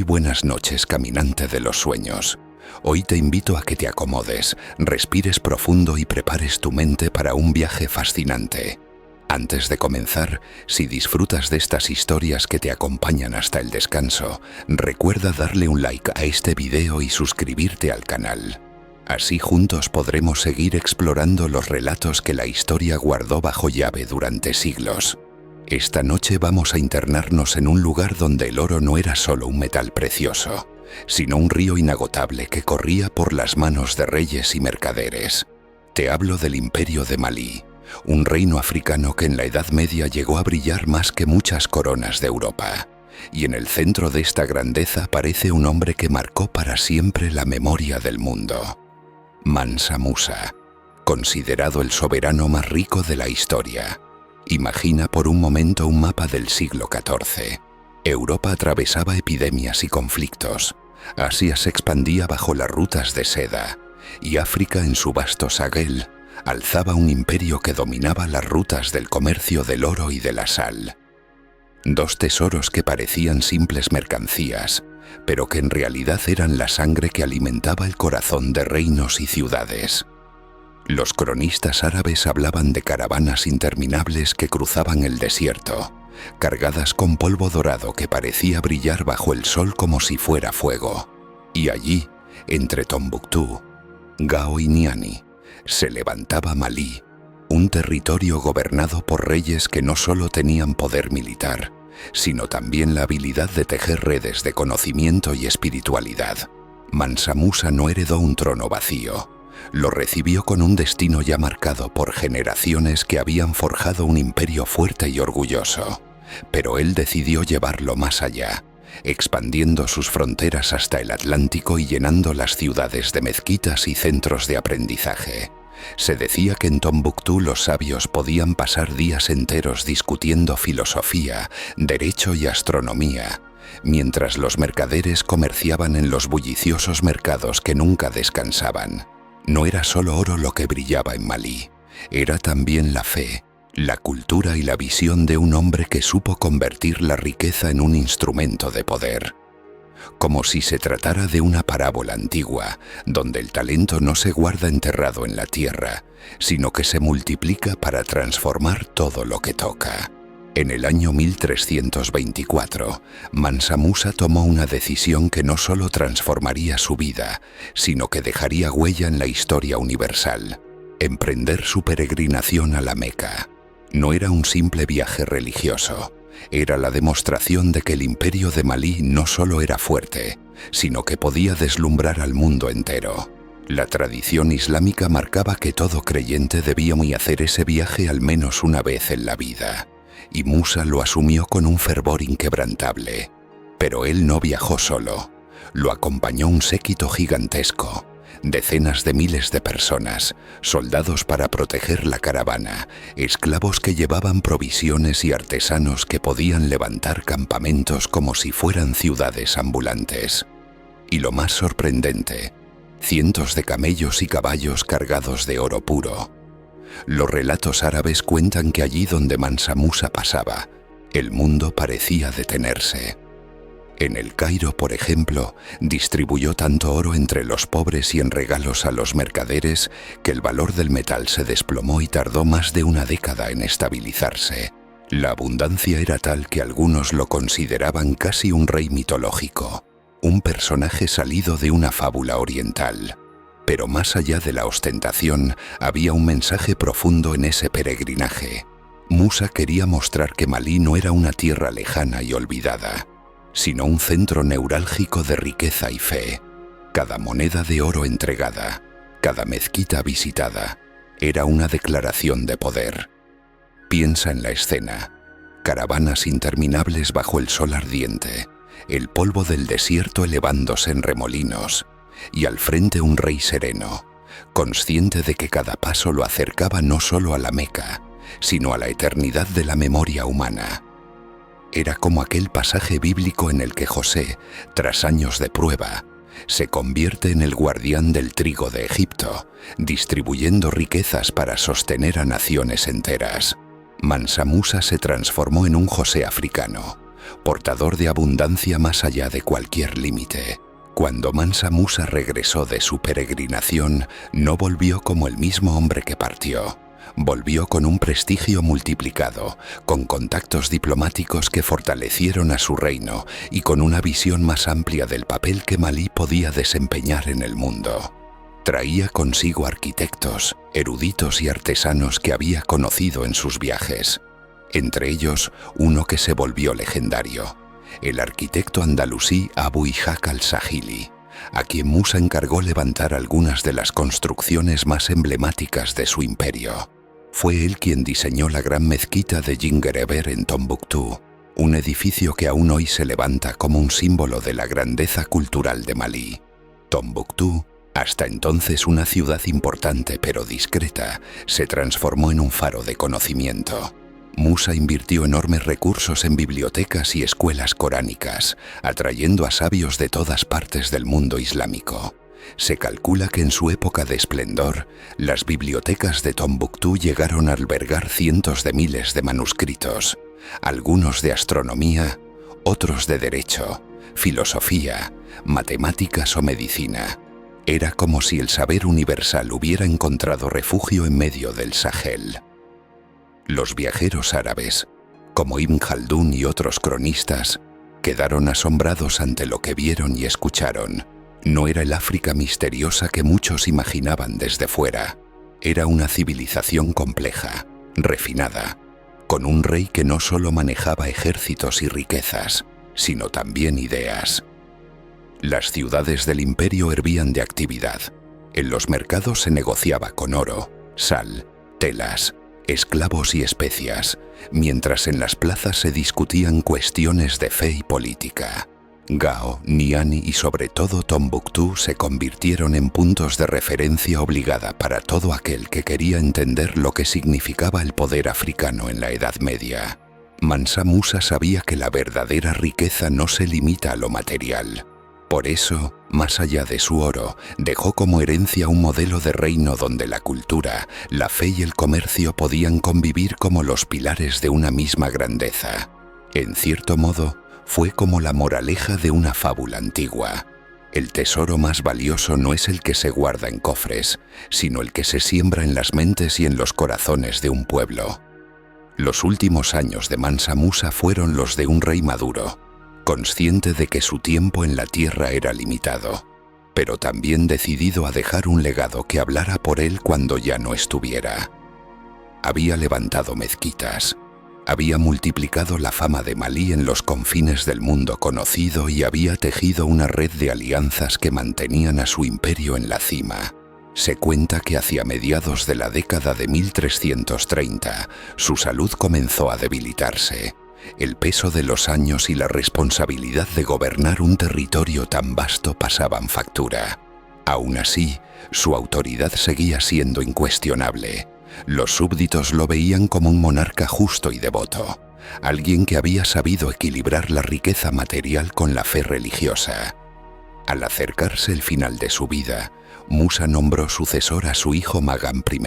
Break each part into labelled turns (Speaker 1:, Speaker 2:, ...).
Speaker 1: Muy buenas noches, caminante de los sueños. Hoy te invito a que te acomodes, respires profundo y prepares tu mente para un viaje fascinante. Antes de comenzar, si disfrutas de estas historias que te acompañan hasta el descanso, recuerda darle un like a este video y suscribirte al canal. Así juntos podremos seguir explorando los relatos que la historia guardó bajo llave durante siglos. Esta noche vamos a internarnos en un lugar donde el oro no era solo un metal precioso, sino un río inagotable que corría por las manos de reyes y mercaderes. Te hablo del Imperio de Malí, un reino africano que en la Edad Media llegó a brillar más que muchas coronas de Europa. Y en el centro de esta grandeza aparece un hombre que marcó para siempre la memoria del mundo. Mansa Musa, considerado el soberano más rico de la historia. Imagina por un momento un mapa del siglo XIV. Europa atravesaba epidemias y conflictos. Asia se expandía bajo las rutas de seda. Y África, en su vasto Sahel, alzaba un imperio que dominaba las rutas del comercio del oro y de la sal. Dos tesoros que parecían simples mercancías, pero que en realidad eran la sangre que alimentaba el corazón de reinos y ciudades. Los cronistas árabes hablaban de caravanas interminables que cruzaban el desierto, cargadas con polvo dorado que parecía brillar bajo el sol como si fuera fuego. Y allí, entre Tombuctú, Gao y Niani, se levantaba Malí, un territorio gobernado por reyes que no solo tenían poder militar, sino también la habilidad de tejer redes de conocimiento y espiritualidad. Mansa Musa no heredó un trono vacío. Lo recibió con un destino ya marcado por generaciones que habían forjado un imperio fuerte y orgulloso. Pero él decidió llevarlo más allá, expandiendo sus fronteras hasta el Atlántico y llenando las ciudades de mezquitas y centros de aprendizaje. Se decía que en Tombuctú los sabios podían pasar días enteros discutiendo filosofía, derecho y astronomía, mientras los mercaderes comerciaban en los bulliciosos mercados que nunca descansaban. No era solo oro lo que brillaba en Malí, era también la fe, la cultura y la visión de un hombre que supo convertir la riqueza en un instrumento de poder. Como si se tratara de una parábola antigua, donde el talento no se guarda enterrado en la tierra, sino que se multiplica para transformar todo lo que toca. En el año 1324, Mansa Musa tomó una decisión que no solo transformaría su vida, sino que dejaría huella en la historia universal: emprender su peregrinación a la Meca. No era un simple viaje religioso, era la demostración de que el imperio de Malí no solo era fuerte, sino que podía deslumbrar al mundo entero. La tradición islámica marcaba que todo creyente debía hacer ese viaje al menos una vez en la vida. Y Musa lo asumió con un fervor inquebrantable. Pero él no viajó solo. Lo acompañó un séquito gigantesco, decenas de miles de personas, soldados para proteger la caravana, esclavos que llevaban provisiones y artesanos que podían levantar campamentos como si fueran ciudades ambulantes. Y lo más sorprendente, cientos de camellos y caballos cargados de oro puro. Los relatos árabes cuentan que allí donde Mansa Musa pasaba, el mundo parecía detenerse. En el Cairo, por ejemplo, distribuyó tanto oro entre los pobres y en regalos a los mercaderes que el valor del metal se desplomó y tardó más de una década en estabilizarse. La abundancia era tal que algunos lo consideraban casi un rey mitológico, un personaje salido de una fábula oriental. Pero más allá de la ostentación, había un mensaje profundo en ese peregrinaje. Musa quería mostrar que Malí no era una tierra lejana y olvidada, sino un centro neurálgico de riqueza y fe. Cada moneda de oro entregada, cada mezquita visitada, era una declaración de poder. Piensa en la escena: caravanas interminables bajo el sol ardiente, el polvo del desierto elevándose en remolinos, y al frente un rey sereno, consciente de que cada paso lo acercaba no solo a la Meca, sino a la eternidad de la memoria humana. Era como aquel pasaje bíblico en el que José, tras años de prueba, se convierte en el guardián del trigo de Egipto, distribuyendo riquezas para sostener a naciones enteras. Mansa Musa se transformó en un José africano, portador de abundancia más allá de cualquier límite. Cuando Mansa Musa regresó de su peregrinación, no volvió como el mismo hombre que partió. Volvió con un prestigio multiplicado, con contactos diplomáticos que fortalecieron a su reino y con una visión más amplia del papel que Malí podía desempeñar en el mundo. Traía consigo arquitectos, eruditos y artesanos que había conocido en sus viajes. Entre ellos, uno que se volvió legendario, el arquitecto andalusí Abu Ishaq al-Sahili, a quien Musa encargó levantar algunas de las construcciones más emblemáticas de su imperio. Fue él quien diseñó la gran mezquita de Djinguereber en Tombuctú, un edificio que aún hoy se levanta como un símbolo de la grandeza cultural de Malí. Tombuctú, hasta entonces una ciudad importante pero discreta, se transformó en un faro de conocimiento. Musa invirtió enormes recursos en bibliotecas y escuelas coránicas, atrayendo a sabios de todas partes del mundo islámico. Se calcula que en su época de esplendor, las bibliotecas de Tombuctú llegaron a albergar cientos de miles de manuscritos, algunos de astronomía, otros de derecho, filosofía, matemáticas o medicina. Era como si el saber universal hubiera encontrado refugio en medio del Sahel. Los viajeros árabes, como Ibn Khaldún y otros cronistas, quedaron asombrados ante lo que vieron y escucharon. No era el África misteriosa que muchos imaginaban desde fuera. Era una civilización compleja, refinada, con un rey que no solo manejaba ejércitos y riquezas, sino también ideas. Las ciudades del imperio hervían de actividad. En los mercados se negociaba con oro, sal, telas, esclavos y especias, mientras en las plazas se discutían cuestiones de fe y política. Gao, Niani y sobre todo Tombuctú se convirtieron en puntos de referencia obligada para todo aquel que quería entender lo que significaba el poder africano en la Edad Media. Mansa Musa sabía que la verdadera riqueza no se limita a lo material. Por eso, más allá de su oro, dejó como herencia un modelo de reino donde la cultura, la fe y el comercio podían convivir como los pilares de una misma grandeza. En cierto modo, fue como la moraleja de una fábula antigua. El tesoro más valioso no es el que se guarda en cofres, sino el que se siembra en las mentes y en los corazones de un pueblo. Los últimos años de Mansa Musa fueron los de un rey maduro, consciente de que su tiempo en la tierra era limitado, pero también decidido a dejar un legado que hablara por él cuando ya no estuviera. Había levantado mezquitas, había multiplicado la fama de Malí en los confines del mundo conocido y había tejido una red de alianzas que mantenían a su imperio en la cima. Se cuenta que hacia mediados de la década de 1330, su salud comenzó a debilitarse. El peso de los años y la responsabilidad de gobernar un territorio tan vasto pasaban factura. Aún así, su autoridad seguía siendo incuestionable. Los súbditos lo veían como un monarca justo y devoto, alguien que había sabido equilibrar la riqueza material con la fe religiosa. Al acercarse el final de su vida, Musa nombró sucesor a su hijo Magán I.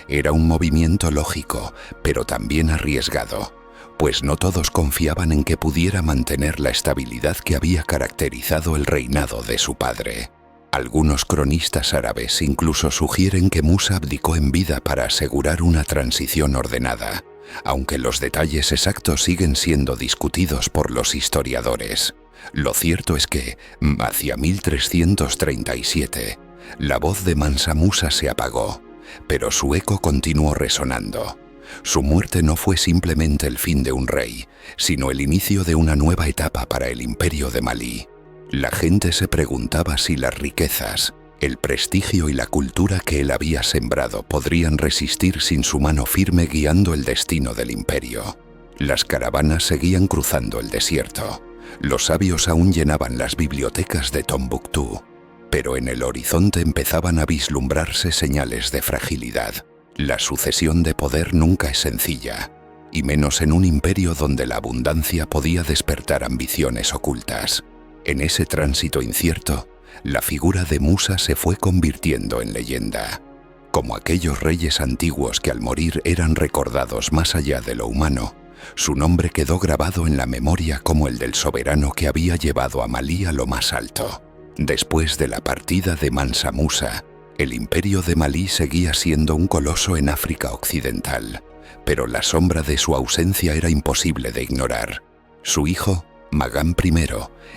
Speaker 1: Era un movimiento lógico, pero también arriesgado, pues no todos confiaban en que pudiera mantener la estabilidad que había caracterizado el reinado de su padre. Algunos cronistas árabes incluso sugieren que Musa abdicó en vida para asegurar una transición ordenada, aunque los detalles exactos siguen siendo discutidos por los historiadores. Lo cierto es que, hacia 1337, la voz de Mansa Musa se apagó, pero su eco continuó resonando. Su muerte no fue simplemente el fin de un rey, sino el inicio de una nueva etapa para el imperio de Malí. La gente se preguntaba si las riquezas, el prestigio y la cultura que él había sembrado podrían resistir sin su mano firme guiando el destino del imperio. Las caravanas seguían cruzando el desierto. Los sabios aún llenaban las bibliotecas de Tombuctú, pero en el horizonte empezaban a vislumbrarse señales de fragilidad. La sucesión de poder nunca es sencilla, y menos en un imperio donde la abundancia podía despertar ambiciones ocultas. En ese tránsito incierto, la figura de Musa se fue convirtiendo en leyenda. Como aquellos reyes antiguos que al morir eran recordados más allá de lo humano, Su nombre quedó grabado en la memoria como el del soberano que había llevado a Malí a lo más alto. Después de la partida de Mansa Musa, el imperio de Malí seguía siendo un coloso en África Occidental, pero la sombra de su ausencia era imposible de ignorar. Su hijo, Magán I,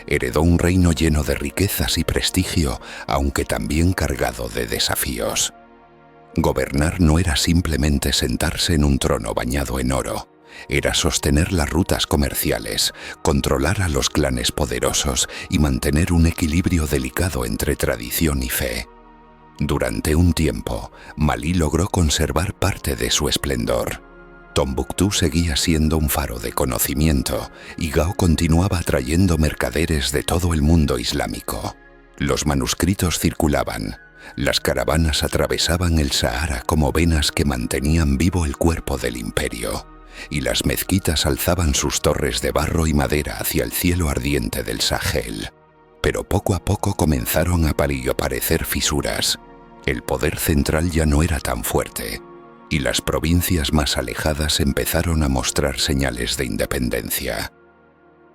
Speaker 1: heredó un reino lleno de riquezas y prestigio, aunque también cargado de desafíos. Gobernar no era simplemente sentarse en un trono bañado en oro, era sostener las rutas comerciales, controlar a los clanes poderosos y mantener un equilibrio delicado entre tradición y fe. Durante un tiempo, Malí logró conservar parte de su esplendor. Tombuctú seguía siendo un faro de conocimiento y Gao continuaba atrayendo mercaderes de todo el mundo islámico. Los manuscritos circulaban, las caravanas atravesaban el Sahara como venas que mantenían vivo el cuerpo del imperio, y las mezquitas alzaban sus torres de barro y madera hacia el cielo ardiente del Sahel. Pero poco a poco comenzaron a aparecer fisuras. El poder central ya no era tan fuerte, y las provincias más alejadas empezaron a mostrar señales de independencia.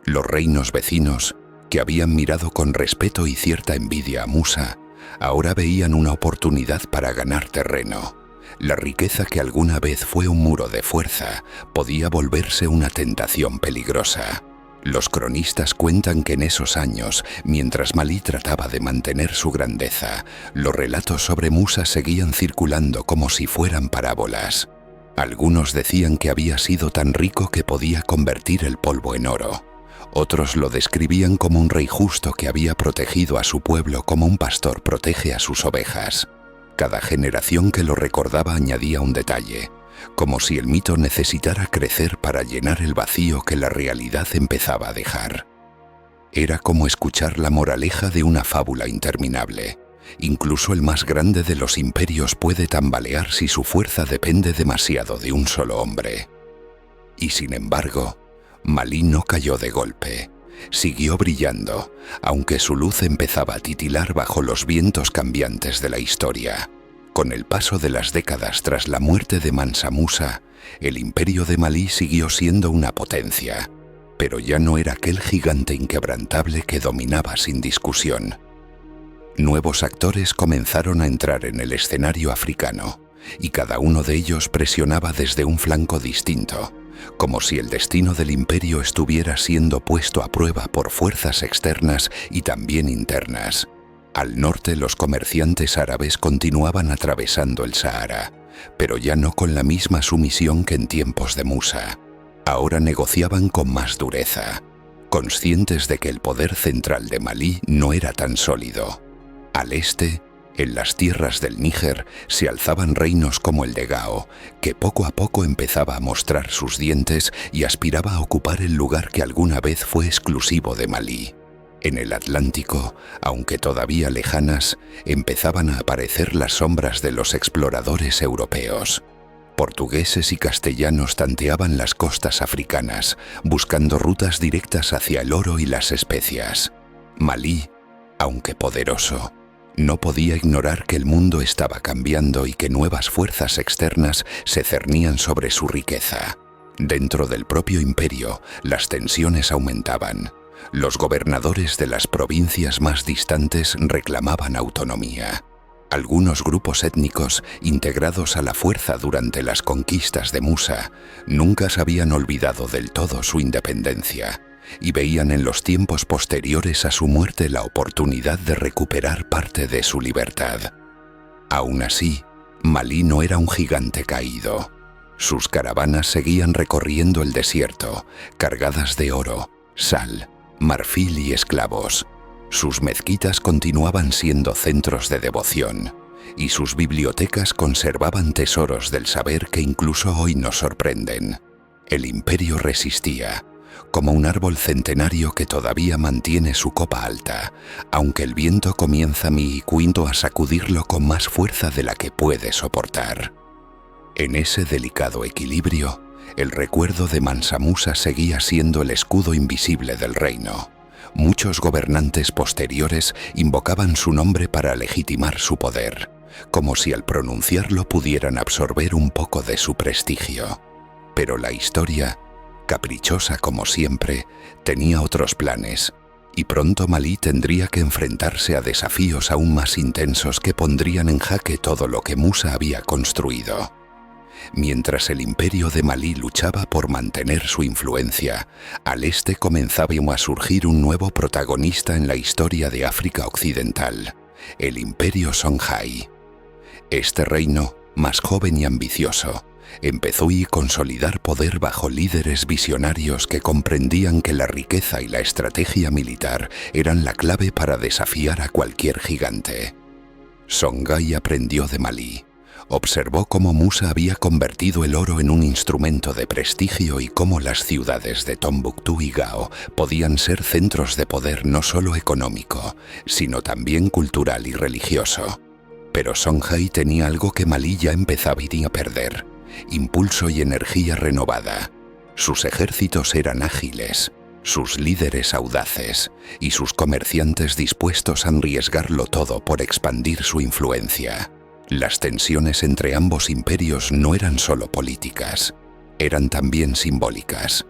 Speaker 1: Los reinos vecinos, que habían mirado con respeto y cierta envidia a Musa, ahora veían una oportunidad para ganar terreno. La riqueza que alguna vez fue un muro de fuerza podía volverse una tentación peligrosa. Los cronistas cuentan que en esos años, mientras Malí trataba de mantener su grandeza, los relatos sobre Musa seguían circulando como si fueran parábolas. Algunos decían que había sido tan rico que podía convertir el polvo en oro. Otros lo describían como un rey justo que había protegido a su pueblo como un pastor protege a sus ovejas. Cada generación que lo recordaba añadía un detalle, como si el mito necesitara crecer para llenar el vacío que la realidad empezaba a dejar. Era como escuchar la moraleja de una fábula interminable. Incluso el más grande de los imperios puede tambalear si su fuerza depende demasiado de un solo hombre. Y sin embargo, Malí no cayó de golpe. Siguió brillando, aunque su luz empezaba a titilar bajo los vientos cambiantes de la historia. Con el paso de las décadas tras la muerte de Mansa Musa, el imperio de Malí siguió siendo una potencia, pero ya no era aquel gigante inquebrantable que dominaba sin discusión. Nuevos actores comenzaron a entrar en el escenario africano, y cada uno de ellos presionaba desde un flanco distinto, como si el destino del imperio estuviera siendo puesto a prueba por fuerzas externas y también internas. Al norte, los comerciantes árabes continuaban atravesando el Sahara, pero ya no con la misma sumisión que en tiempos de Musa. Ahora negociaban con más dureza, conscientes de que el poder central de Malí no era tan sólido. Al este, en las tierras del Níger, se alzaban reinos como el de Gao, que poco a poco empezaba a mostrar sus dientes y aspiraba a ocupar el lugar que alguna vez fue exclusivo de Malí. En el Atlántico, aunque todavía lejanas, empezaban a aparecer las sombras de los exploradores europeos. Portugueses y castellanos tanteaban las costas africanas, buscando rutas directas hacia el oro y las especias. Malí, aunque poderoso, no podía ignorar que el mundo estaba cambiando y que nuevas fuerzas externas se cernían sobre su riqueza. Dentro del propio imperio, las tensiones aumentaban. Los gobernadores de las provincias más distantes reclamaban autonomía. Algunos grupos étnicos, integrados a la fuerza durante las conquistas de Musa, nunca se habían olvidado del todo su independencia, y veían en los tiempos posteriores a su muerte la oportunidad de recuperar parte de su libertad. Aún así, Malí no era un gigante caído. Sus caravanas seguían recorriendo el desierto, cargadas de oro, sal, marfil y esclavos. Sus mezquitas continuaban siendo centros de devoción, y sus bibliotecas conservaban tesoros del saber que incluso hoy nos sorprenden. El imperio resistía, como un árbol centenario que todavía mantiene su copa alta, aunque el viento comienza mi quinto a sacudirlo con más fuerza de la que puede soportar. En ese delicado equilibrio, el recuerdo de Mansa Musa seguía siendo el escudo invisible del reino. Muchos gobernantes posteriores invocaban su nombre para legitimar su poder, como si al pronunciarlo pudieran absorber un poco de su prestigio. Pero la historia caprichosa como siempre, tenía otros planes, y pronto Malí tendría que enfrentarse a desafíos aún más intensos que pondrían en jaque todo lo que Musa había construido. Mientras el imperio de Malí luchaba por mantener su influencia, al este comenzaba a surgir un nuevo protagonista en la historia de África Occidental, el imperio Songhai. Este reino, más joven y ambicioso, empezó a consolidar poder bajo líderes visionarios que comprendían que la riqueza y la estrategia militar eran la clave para desafiar a cualquier gigante. Songhai aprendió de Malí. Observó cómo Musa había convertido el oro en un instrumento de prestigio y cómo las ciudades de Tombuctú y Gao podían ser centros de poder no solo económico, sino también cultural y religioso. Pero Songhai tenía algo que Malí ya empezaba a perder: impulso y energía renovada. Sus ejércitos eran ágiles, sus líderes audaces y sus comerciantes dispuestos a arriesgarlo todo por expandir su influencia. Las tensiones entre ambos imperios no eran solo políticas, eran también simbólicas.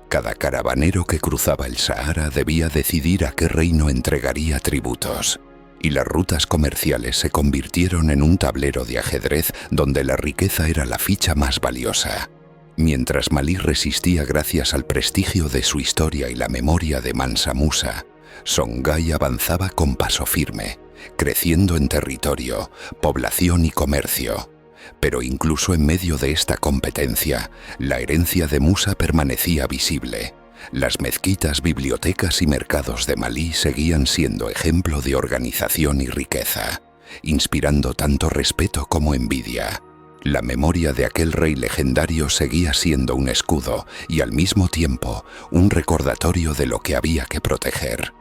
Speaker 1: Cada caravanero que cruzaba el Sahara debía decidir a qué reino entregaría tributos, y las rutas comerciales se convirtieron en un tablero de ajedrez donde la riqueza era la ficha más valiosa. Mientras Malí resistía gracias al prestigio de su historia y la memoria de Mansa Musa, Songhai avanzaba con paso firme, creciendo en territorio, población y comercio. Pero incluso en medio de esta competencia, la herencia de Musa permanecía visible. Las mezquitas, bibliotecas y mercados de Malí seguían siendo ejemplo de organización y riqueza, inspirando tanto respeto como envidia. La memoria de aquel rey legendario seguía siendo un escudo y al mismo tiempo un recordatorio de lo que había que proteger.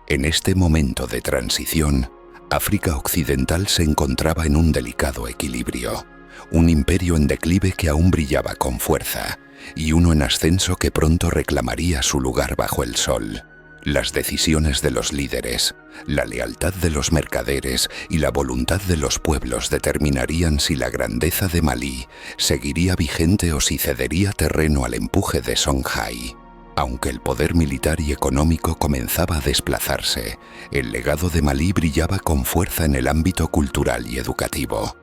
Speaker 1: En este momento de transición, África Occidental se encontraba en un delicado equilibrio, un imperio en declive que aún brillaba con fuerza, y uno en ascenso que pronto reclamaría su lugar bajo el sol. Las decisiones de los líderes, la lealtad de los mercaderes y la voluntad de los pueblos determinarían si la grandeza de Malí seguiría vigente o si cedería terreno al empuje de Songhai. Aunque el poder militar y económico comenzaba a desplazarse, el legado de Malí brillaba con fuerza en el ámbito cultural y educativo.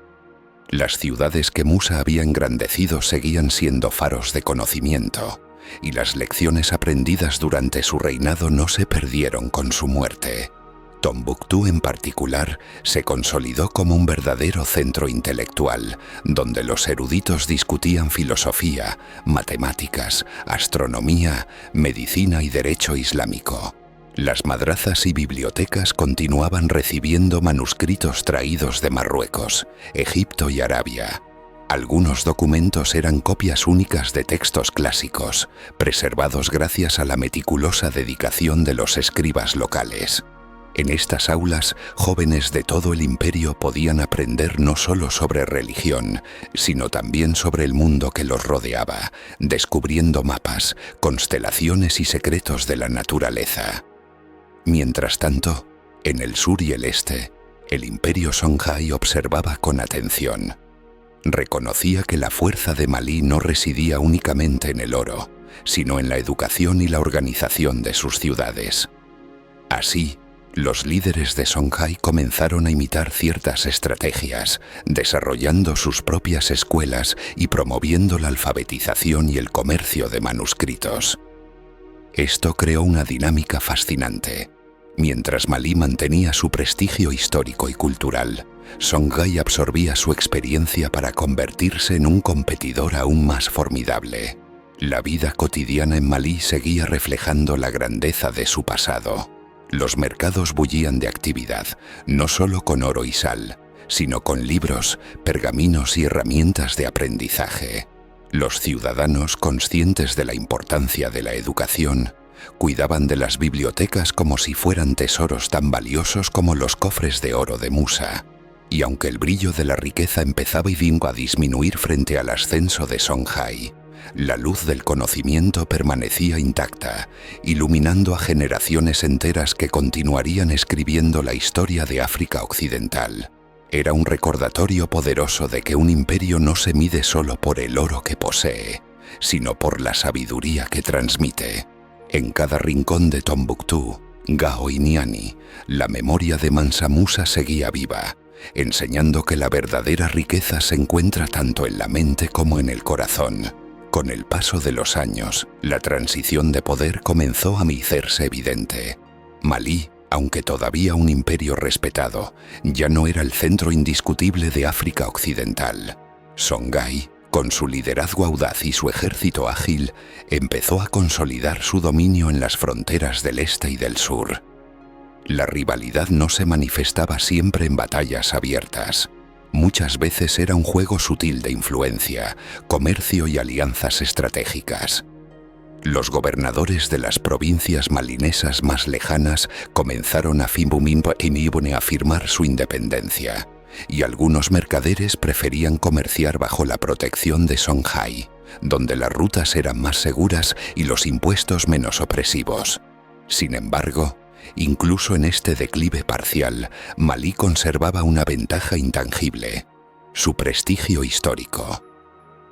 Speaker 1: Las ciudades que Musa había engrandecido seguían siendo faros de conocimiento, y las lecciones aprendidas durante su reinado no se perdieron con su muerte. Tombuctú en particular se consolidó como un verdadero centro intelectual, donde los eruditos discutían filosofía, matemáticas, astronomía, medicina y derecho islámico. Las madrazas y bibliotecas continuaban recibiendo manuscritos traídos de Marruecos, Egipto y Arabia. Algunos documentos eran copias únicas de textos clásicos, preservados gracias a la meticulosa dedicación de los escribas locales. En estas aulas, jóvenes de todo el imperio podían aprender no solo sobre religión, sino también sobre el mundo que los rodeaba, descubriendo mapas, constelaciones y secretos de la naturaleza. Mientras tanto, en el sur y el este, el imperio Songhai observaba con atención. Reconocía que la fuerza de Malí no residía únicamente en el oro, sino en la educación y la organización de sus ciudades. Así, los líderes de Songhai comenzaron a imitar ciertas estrategias, desarrollando sus propias escuelas y promoviendo la alfabetización y el comercio de manuscritos. Esto creó una dinámica fascinante. Mientras Malí mantenía su prestigio histórico y cultural, Songhai absorbía su experiencia para convertirse en un competidor aún más formidable. La vida cotidiana en Malí seguía reflejando la grandeza de su pasado. Los mercados bullían de actividad, no solo con oro y sal, sino con libros, pergaminos y herramientas de aprendizaje. Los ciudadanos, conscientes de la importancia de la educación, cuidaban de las bibliotecas como si fueran tesoros tan valiosos como los cofres de oro de Musa. Y aunque el brillo de la riqueza empezaba a disminuir frente al ascenso de Songhai, la luz del conocimiento permanecía intacta, iluminando a generaciones enteras que continuarían escribiendo la historia de África Occidental. Era un recordatorio poderoso de que un imperio no se mide solo por el oro que posee, sino por la sabiduría que transmite. En cada rincón de Tombuctú, Gao y Niani, la memoria de Mansa Musa seguía viva, enseñando que la verdadera riqueza se encuentra tanto en la mente como en el corazón. Con el paso de los años, la transición de poder comenzó a hacerse evidente. Malí, aunque todavía un imperio respetado, ya no era el centro indiscutible de África Occidental. Songhai, con su liderazgo audaz y su ejército ágil, empezó a consolidar su dominio en las fronteras del este y del sur. La rivalidad no se manifestaba siempre en batallas abiertas. Muchas veces era un juego sutil de influencia, comercio y alianzas estratégicas. Los gobernadores de las provincias malinesas más lejanas comenzaron a afirmar su independencia, y algunos mercaderes preferían comerciar bajo la protección de Songhai, donde las rutas eran más seguras y los impuestos menos opresivos. Sin embargo, incluso en este declive parcial, Malí conservaba una ventaja intangible: su prestigio histórico.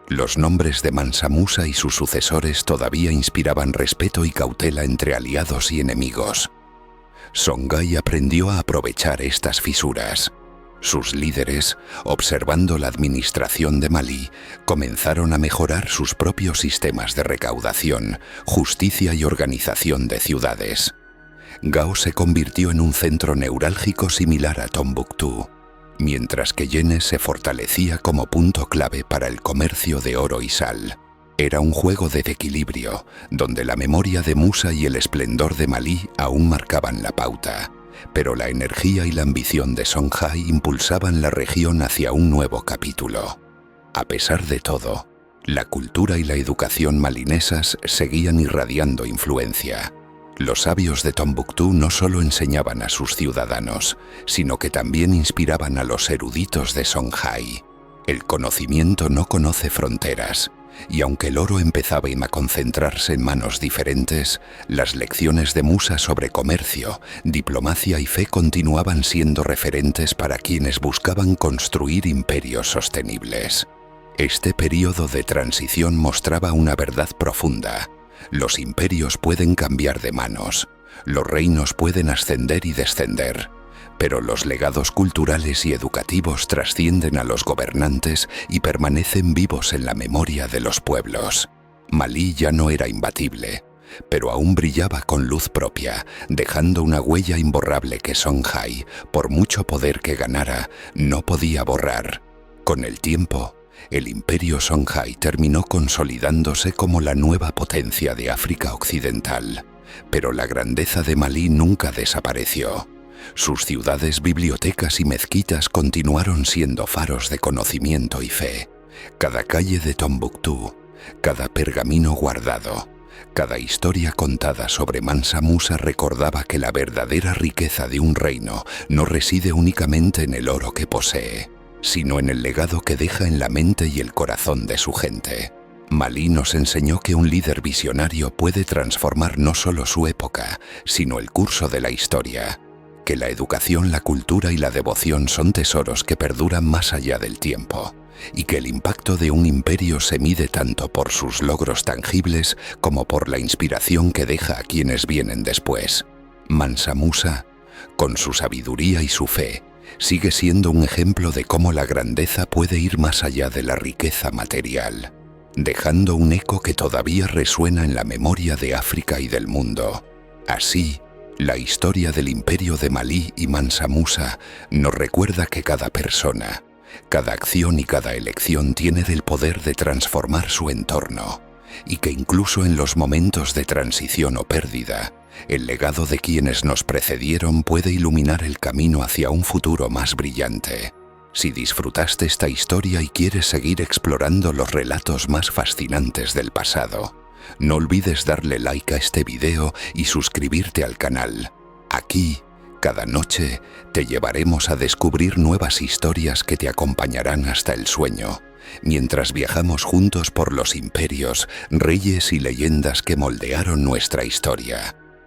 Speaker 1: Los nombres de Mansa Musa y sus sucesores todavía inspiraban respeto y cautela entre aliados y enemigos. Songhai aprendió a aprovechar estas fisuras. Sus líderes, observando la administración de Malí, comenzaron a mejorar sus propios sistemas de recaudación, justicia y organización de ciudades. Gao se convirtió en un centro neurálgico similar a Tombuctú, mientras que Yene se fortalecía como punto clave para el comercio de oro y sal. Era un juego de equilibrio, donde la memoria de Musa y el esplendor de Malí aún marcaban la pauta, pero la energía y la ambición de Songhai impulsaban la región hacia un nuevo capítulo. A pesar de todo, la cultura y la educación malinesas seguían irradiando influencia. Los sabios de Tombuctú no solo enseñaban a sus ciudadanos, sino que también inspiraban a los eruditos de Songhai. El conocimiento no conoce fronteras, y aunque el oro empezaba a concentrarse en manos diferentes, las lecciones de Musa sobre comercio, diplomacia y fe continuaban siendo referentes para quienes buscaban construir imperios sostenibles. Este período de transición mostraba una verdad profunda: los imperios pueden cambiar de manos, los reinos pueden ascender y descender, pero los legados culturales y educativos trascienden a los gobernantes y permanecen vivos en la memoria de los pueblos. Malí ya no era imbatible, pero aún brillaba con luz propia, dejando una huella imborrable que Songhai, por mucho poder que ganara, no podía borrar. Con el tiempo, el imperio Songhai terminó consolidándose como la nueva potencia de África Occidental, pero la grandeza de Malí nunca desapareció. Sus ciudades, bibliotecas y mezquitas continuaron siendo faros de conocimiento y fe. Cada calle de Tombuctú, cada pergamino guardado, cada historia contada sobre Mansa Musa recordaba que la verdadera riqueza de un reino no reside únicamente en el oro que posee, sino en el legado que deja en la mente y el corazón de su gente. Malí nos enseñó que un líder visionario puede transformar no solo su época, sino el curso de la historia, que la educación, la cultura y la devoción son tesoros que perduran más allá del tiempo, y que el impacto de un imperio se mide tanto por sus logros tangibles como por la inspiración que deja a quienes vienen después. Mansa Musa, con su sabiduría y su fe, sigue siendo un ejemplo de cómo la grandeza puede ir más allá de la riqueza material, dejando un eco que todavía resuena en la memoria de África y del mundo. Así, la historia del imperio de Malí y Mansa Musa nos recuerda que cada persona, cada acción y cada elección tiene el poder de transformar su entorno, y que incluso en los momentos de transición o pérdida, el legado de quienes nos precedieron puede iluminar el camino hacia un futuro más brillante. Si disfrutaste esta historia y quieres seguir explorando los relatos más fascinantes del pasado, no olvides darle like a este video y suscribirte al canal. Aquí, cada noche, te llevaremos a descubrir nuevas historias que te acompañarán hasta el sueño, mientras viajamos juntos por los imperios, reyes y leyendas que moldearon nuestra historia.